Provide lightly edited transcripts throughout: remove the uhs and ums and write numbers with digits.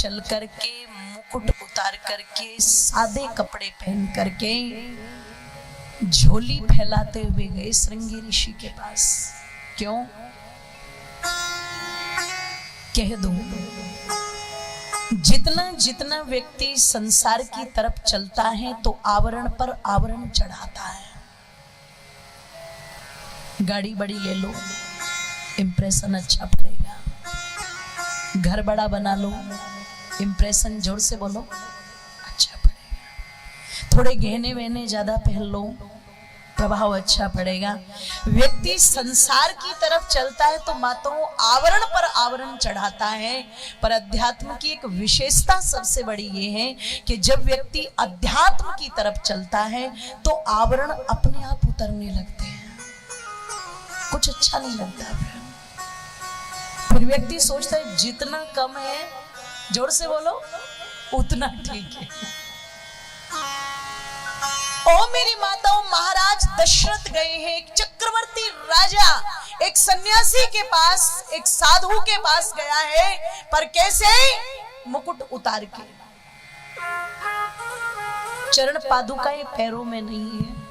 चल करके, मुकुट उतार करके, सादे कपड़े पहन करके, झोली फैलाते हुए गए श्रृंगी ऋषि के पास। क्यों? कह दो, जितना जितना व्यक्ति संसार की तरफ चलता है तो आवरण पर आवरण चढ़ाता है। गाड़ी बड़ी ले लो, इंप्रेशन अच्छा पड़ेगा। घर बड़ा बना लो, इंप्रेशन जोर से बोलो अच्छा पड़ेगा। थोड़े गहने वहने ज्यादा पहन लो, प्रभाव अच्छा पड़ेगा। व्यक्ति संसार की तरफ चलता है तो माताओं आवरण पर आवरण चढ़ाता है, पर अध्यात्म की एक विशेषता सबसे बड़ी ये है कि जब व्यक्ति अध्यात्म की तरफ चलता है तो आवरण अपने आप उतरने लगते हैं, कुछ अच्छा नहीं लगता। फिर व्यक्ति सोचता है जितना कम है, जोर से बोलो, उतना ठीक है। ओ मेरी माताओं, महाराज दशरथ गए हैं, एक चक्रवर्ती राजा एक सन्यासी के पास, एक साधु के पास गया है, पर कैसे? मुकुट उतार के। चरण पादुकाएं पैरों में नहीं है,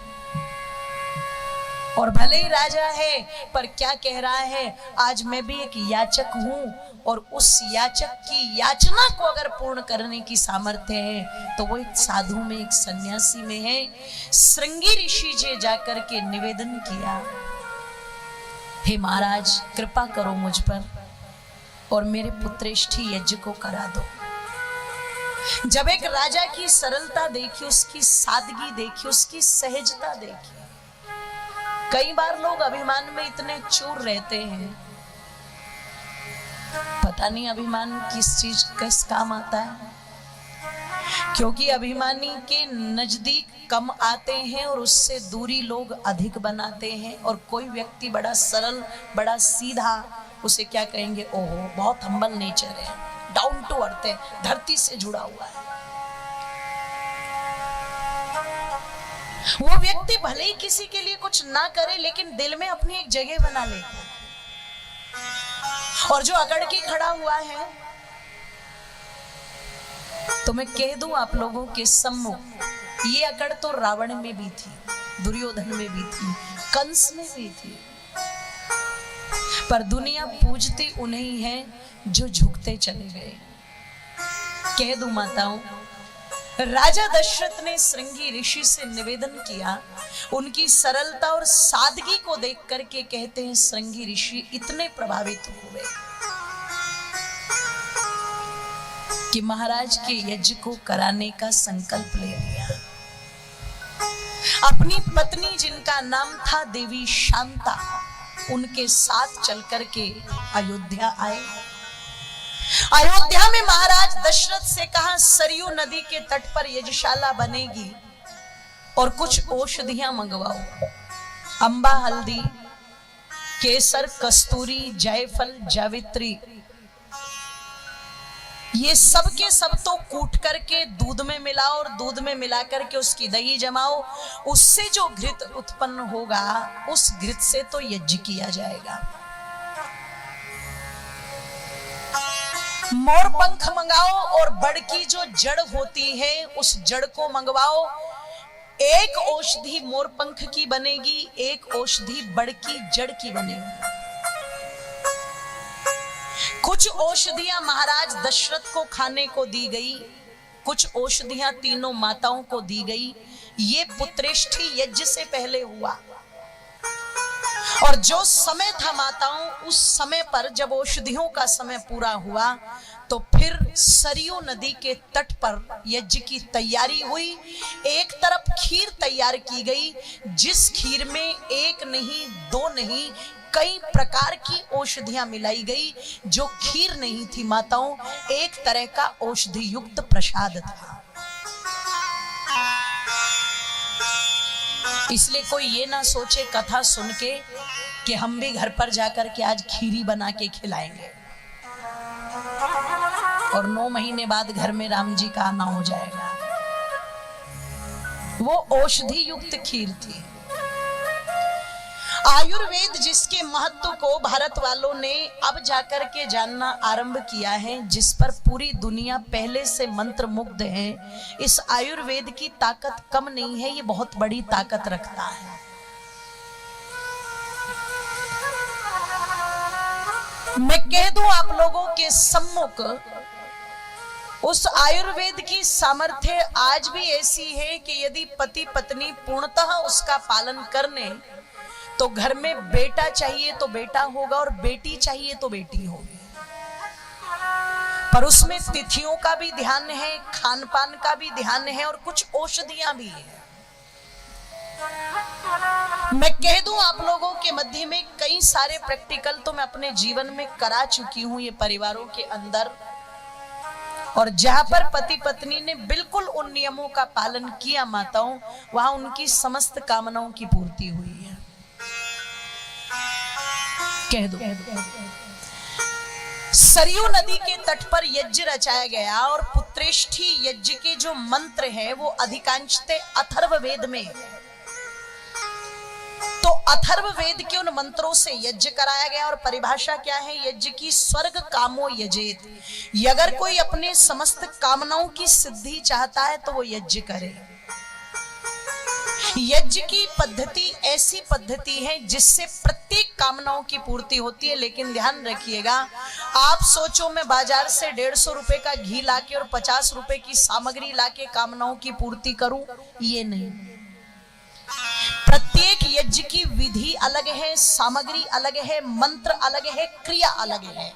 और भले ही राजा है पर क्या कह रहा है, आज मैं भी एक याचक हूं, और उस याचक की याचना को अगर पूर्ण करने की सामर्थ्य है तो वो एक साधु में, एक सन्यासी में है। श्रृंगी ऋषि जी जाकर के निवेदन किया, हे महाराज कृपा करो मुझ पर और मेरे पुत्रेष्ठी यज्ञ को करा दो। जब एक राजा की सरलता देखी, उसकी सादगी देखी, उसकी सहजता देखी। कई बार लोग अभिमान में इतने चूर रहते हैं, पता नहीं अभिमान किस चीज किस काम आता है, क्योंकि अभिमानी के नजदीक कम आते हैं और उससे दूरी लोग अधिक बनाते हैं। और कोई व्यक्ति बड़ा सरल, बड़ा सीधा, उसे क्या कहेंगे, ओहो बहुत हम्बल नेचर है, डाउन टू अर्थ है, धरती से जुड़ा हुआ है। वो व्यक्ति भले ही किसी के लिए कुछ ना करे, लेकिन दिल में अपनी एक जगह बना लेता है। और जो अकड़ के खड़ा हुआ है, तो मैं कह दूं आप लोगों के सम्मुख, ये अकड़ तो रावण में भी थी, दुर्योधन में भी थी, कंस में भी थी, पर दुनिया पूजती उन्हें है जो झुकते चले गए। कह दूं माताओं, राजा दशरथ ने श्रृंगी ऋषि से निवेदन किया, उनकी सरलता और सादगी को देख करके कहते हैं श्रृंगी ऋषि इतने प्रभावित हुए कि महाराज के यज्ञ को कराने का संकल्प ले लिया। अपनी पत्नी जिनका नाम था देवी शांता, उनके साथ चल करके अयोध्या आए। अयोध्या में महाराज दशरथ से कहा सरयू नदी के तट पर यज्ञशाला बनेगी और कुछ औषधियां मंगवाओ, अंबा, हल्दी, केसर, कस्तूरी, जायफल, जावित्री, ये सब के सब तो कूट करके दूध में मिलाओ और दूध में मिला करके उसकी दही जमाओ, उससे जो घृत उत्पन्न होगा उस घृत से तो यज्ञ किया जाएगा। मोर पंख मंगाओ और बड़ की जो जड़ होती है उस जड़ को मंगवाओ। एक औषधि मोर पंख की बनेगी, एक औषधि बड़ की जड़ की बनेगी। कुछ औषधियां महाराज दशरथ को खाने को दी गई, कुछ औषधियां तीनों माताओं को दी गई। ये पुत्रेष्ठी यज्ञ से पहले हुआ, और जो समय था माताओं, उस समय पर जब औषधियों का समय पूरा हुआ तो फिर सरयू नदी के तट पर यज्ञ की तैयारी हुई। एक तरफ खीर तैयार की गई, जिस खीर में एक नहीं, दो नहीं, कई प्रकार की औषधियां मिलाई गई। जो खीर नहीं थी माताओं, एक तरह का औषधि युक्त प्रसाद था। इसलिए कोई ये ना सोचे कथा सुन के कि हम भी घर पर जाकर के आज खीरी बना के खिलाएंगे और 9 महीने बाद घर में राम जी का आना हो जाएगा। वो औषधि युक्त खीर थी। आयुर्वेद जिसके महत्व को भारत वालों ने अब जाकर के जानना आरंभ किया है, जिस पर पूरी दुनिया पहले से मंत्र मुग्ध है, इस आयुर्वेद की ताकत कम नहीं है, ये बहुत बड़ी ताकत रखता है। मैं कह दूं आप लोगों के सम्मुख, उस आयुर्वेद की सामर्थ्य आज भी ऐसी है कि यदि पति पत्नी पूर्णतः उसका पालन करने तो घर में बेटा चाहिए तो बेटा होगा और बेटी चाहिए तो बेटी होगी। पर उसमें तिथियों का भी ध्यान है, खान पान का भी ध्यान है और कुछ औषधियां भी है। मैं कह दूं आप लोगों के मध्य में कई सारे प्रैक्टिकल तो मैं अपने जीवन में करा चुकी हूं ये परिवारों के अंदर, और जहां पर पति पत्नी ने बिल्कुल उन नियमों का पालन किया माताओं, वहां उनकी समस्त कामनाओं की पूर्ति हुई है। कह दो, सरयू नदी के तट पर यज्ञ रचाया गया और पुत्रेष्ठी यज्ञ के जो मंत्र है वो अधिकांशतः अथर्ववेद में है। तो अथर्ववेद के उन मंत्रों से यज्ञ कराया गया और परिभाषा क्या है यज्ञ की? स्वर्ग कामो यजेत। अगर कोई अपने समस्त कामनाओं की सिद्धि चाहता है तो वो यज्ञ करे। यज्ञ की पद्धति ऐसी पद्धति है जिससे प्रत्येक कामनाओं की पूर्ति होती है। लेकिन ध्यान रखिएगा, आप सोचो मैं बाजार से 150 रुपए का घी लाके और 50 रुपए की सामग्री लाके कामनाओं की पूर्ति करूं, ये नहीं। प्रत्येक यज्ञ की विधि अलग है, सामग्री अलग है, मंत्र अलग है, क्रिया अलग है।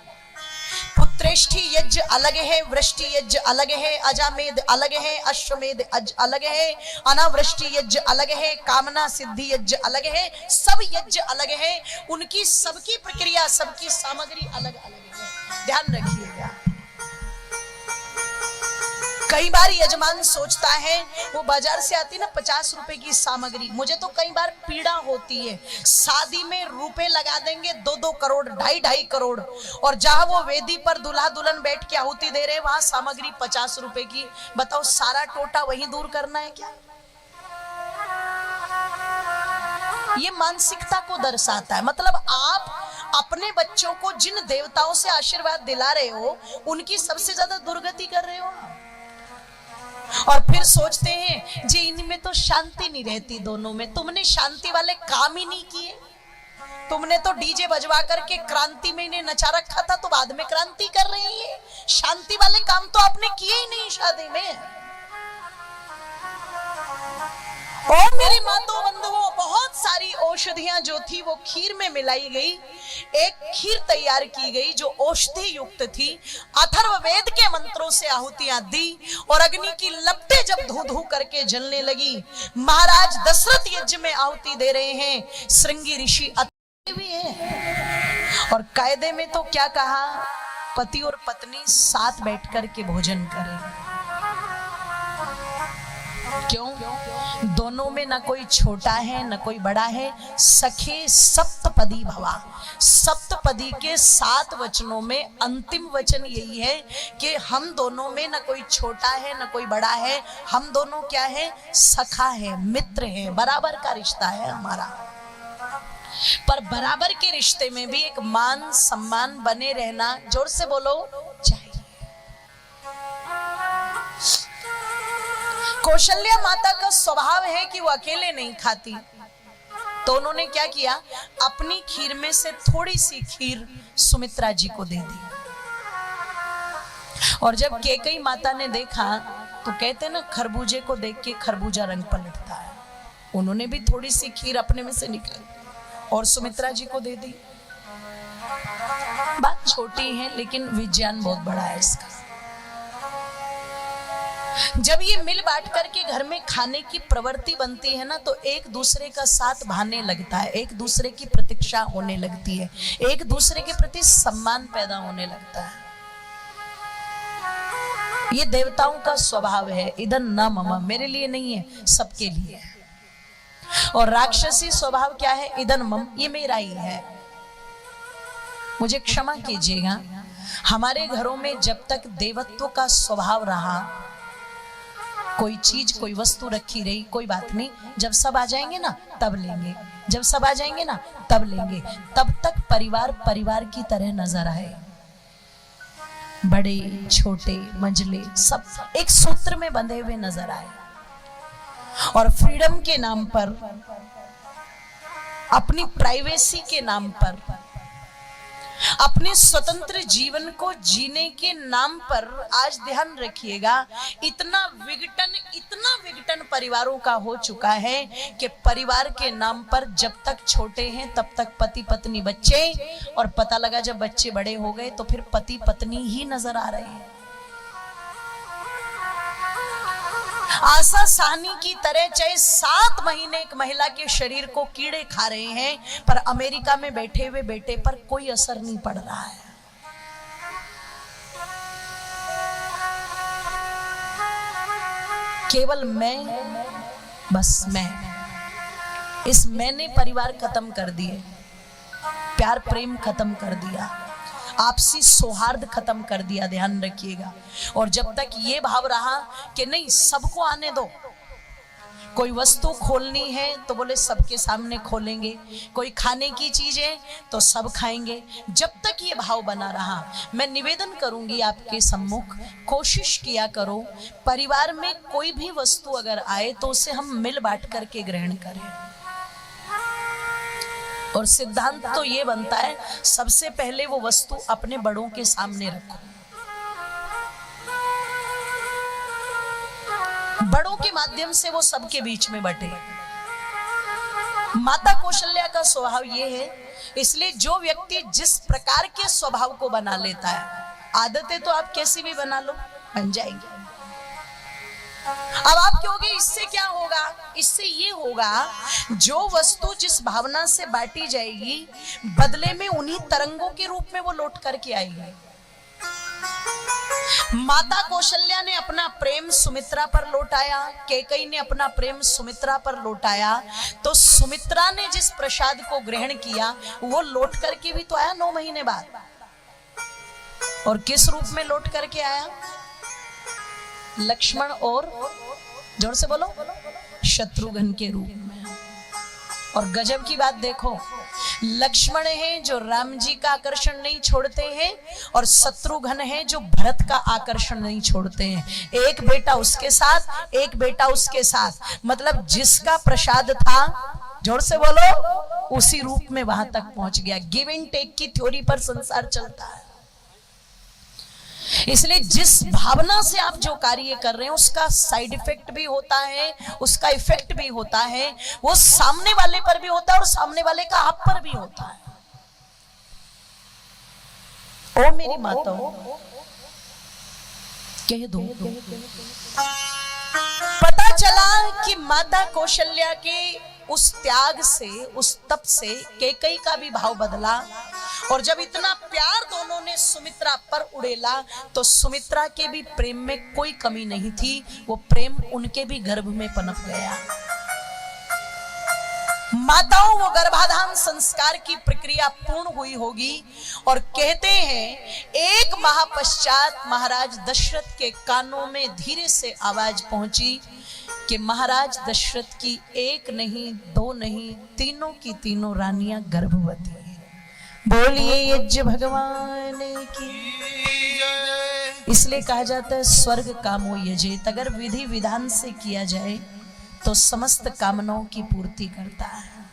पुत्रेष्ठी यज्ञ अलग है, वृष्टि यज्ञ अलग है, अजामेध अलग है, अश्वमेध अलग है, अनावृष्टि यज्ञ अलग है, कामना सिद्धि यज्ञ अलग है, सब यज्ञ अलग है। उनकी सबकी प्रक्रिया, सबकी सामग्री अलग अलग है। ध्यान रखिएगा। कई बार यजमान सोचता है, वो बाजार से आती ना 50 रुपए की सामग्री, मुझे तो कई बार पीड़ा होती है, शादी में रुपए लगा देंगे 2-2 करोड़, 2.5 करोड़, और जहां वो वेदी पर दूल्हा दुल्हन बैठ के आहुति दे रहे, वहां सामग्री 50 रुपए की। बताओ, सारा टोटा वहीं दूर करना है क्या? ये मानसिकता को दर्शाता है। मतलब आप अपने बच्चों को जिन देवताओं से आशीर्वाद दिला रहे हो, उनकी सबसे ज्यादा दुर्गति कर रहे हो। और फिर सोचते हैं जी इनमें तो शांति नहीं रहती, दोनों में। तुमने शांति वाले काम ही नहीं किए। तुमने तो डीजे बजवा करके क्रांति में इन्हें नचा रखा था, तो बाद में क्रांति कर रही है। शांति वाले काम तो आपने किए ही नहीं शादी में। और मेरी माताओं बंधुओं, बहुत सारी औषधियां जो थी वो खीर में मिलाई गई। एक खीर तैयार की गई जो औषधि युक्त थी। अथर्ववेद के मंत्रों से आहुतियां दी और अग्नि की लपटें जब धू धू करके जलने लगी, महाराज दशरथ यज्ञ में आहुति दे रहे हैं। श्रृंगी ऋषि भी है और कायदे में तो क्या कहा, पति और पत्नी साथ बैठ करके भोजन करें। क्यों? दोनों में न कोई छोटा है न कोई बड़ा है। सखे सप्तपदी भवा। सप्तपदी के 7 वचनों में अंतिम वचन यही है कि हम दोनों में न कोई छोटा है न कोई बड़ा है। हम दोनों क्या है? सखा है, मित्र है, बराबर का रिश्ता है हमारा। पर बराबर के रिश्ते में भी एक मान सम्मान बने रहना, जोर से बोलो, चाहिए। कौशल्या माता का स्वभाव है कि वो अकेले नहीं खाती, तो उन्होंने क्या किया, अपनी खीर में से थोड़ी सी खीर सुमित्रा जी को दे दी। और जब कैकेयी माता ने देखा तो कहते ना, खरबूजे को देख के खरबूजा रंग पलटता है। उन्होंने भी थोड़ी सी खीर अपने में से निकाली और सुमित्रा जी को दे दी। बात छोटी है लेकिन विज्ञान बहुत बड़ा है इसका। जब ये मिल बांट करके घर में खाने की प्रवृत्ति बनती है ना, तो एक दूसरे का साथ भाने लगता है, एक दूसरे की प्रतीक्षा होने लगती है, एक दूसरे के प्रति सम्मान पैदा होने लगता है। ये देवताओं का स्वभाव है। इधर न मम, मेरे लिए नहीं है, सबके लिए है। और राक्षसी स्वभाव क्या है? इधर मम, ये मेरा ही है। मुझे क्षमा कीजिएगा, हमारे घरों में जब तक देवत्व का स्वभाव रहा, कोई चीज कोई वस्तु रखी रही, कोई बात नहीं, जब सब आ जाएंगे ना तब लेंगे, जब सब आ जाएंगे ना तब लेंगे। तब तक परिवार परिवार की तरह नजर आए, बड़े छोटे मंझले सब एक सूत्र में बंधे हुए नजर आए। और फ्रीडम के नाम पर, अपनी प्राइवेसी के नाम पर, अपने स्वतंत्र जीवन को जीने के नाम पर, आज ध्यान रखिएगा, इतना विघटन परिवारों का हो चुका है कि परिवार के नाम पर जब तक छोटे हैं तब तक पति पत्नी बच्चे, और पता लगा जब बच्चे बड़े हो गए तो फिर पति पत्नी ही नजर आ रहे हैं। आशा साहनी की तरह चाहे 7 महीने एक महिला के शरीर को कीड़े खा रहे हैं, पर अमेरिका में बैठे हुए बेटे पर कोई असर नहीं पड़ रहा है। केवल मैं, बस मैं, इस मैंने परिवार खत्म कर दिए, प्यार प्रेम खत्म कर दिया, आपसी सौहार्द खत्म कर दिया। ध्यान रखिएगा। और जब तक ये भाव रहा कि नहीं सबको आने दो, कोई वस्तु खोलनी है तो बोले सबके सामने खोलेंगे, कोई खाने की चीज है तो सब खाएंगे, जब तक ये भाव बना रहा, मैं निवेदन करूंगी आपके सम्मुख, कोशिश किया करो परिवार में कोई भी वस्तु अगर आए तो उसे हम मिल बांट करके ग्रहण करें। और सिद्धांत तो ये बनता है सबसे पहले वो वस्तु अपने बड़ों के सामने रखो, बड़ों के माध्यम से वो सबके बीच में बटे। माता कौशल्या का स्वभाव ये है, इसलिए जो व्यक्ति जिस प्रकार के स्वभाव को बना लेता है, आदतें तो आप कैसी भी बना लो बन जाएंगी। अब आप कहोगे इससे क्या होगा? इससे ये होगा, जो वस्तु जिस भावना से बांटी जाएगी बदले में उन्हीं तरंगों के रूप में वो लौट करके आएगी। माता कौशल्या ने अपना प्रेम सुमित्रा पर लौटाया, कैकेयी ने अपना प्रेम सुमित्रा पर लौटाया, तो सुमित्रा ने जिस प्रसाद को ग्रहण किया वो लौट करके भी तो आया 9 महीने बाद। और किस रूप में लौट करके आया? लक्ष्मण और, जोर से बोलो, शत्रुघ्न के रूप में। और गजब की बात देखो, लक्ष्मण हैं जो राम जी का आकर्षण नहीं छोड़ते हैं, और शत्रुघ्न हैं जो भरत का आकर्षण नहीं छोड़ते हैं। एक बेटा उसके साथ, एक बेटा उसके साथ, मतलब जिसका प्रसाद था, जोर से बोलो, उसी रूप में वहां तक पहुंच गया। गिव एंड टेक की थ्योरी पर संसार चलता है। इसलिए जिस भावना से आप जो कार्य कर रहे हैं उसका साइड इफेक्ट भी होता है, उसका इफेक्ट भी होता है, वो सामने वाले पर भी होता है और सामने वाले का आप पर भी होता है। ओ मेरी माताओं, कह दो, पता चला कि माता कौशल्या के उस त्याग से, उस तप से कैकेयी का भी भाव बदला। और जब इतना प्यार दोनों ने सुमित्रा पर उड़ेला तो सुमित्रा के भी प्रेम में कोई कमी नहीं थी, वो प्रेम उनके भी गर्भ में पनप गया। माताओं, वो गर्भाधान संस्कार की प्रक्रिया पूर्ण हुई होगी। और कहते हैं एक माह पश्चात महाराज दशरथ के कानों में धीरे से आवाज पहुंची कि महाराज दशरथ की 1 नहीं 2 नहीं, तीनों की तीनों रानियां गर्भवती हैं। बोलिए यज्ञ भगवान की। इसलिए कहा जाता है स्वर्ग कामो यजेत, अगर विधि विधान से किया जाए तो समस्त कामनाओं की पूर्ति करता है।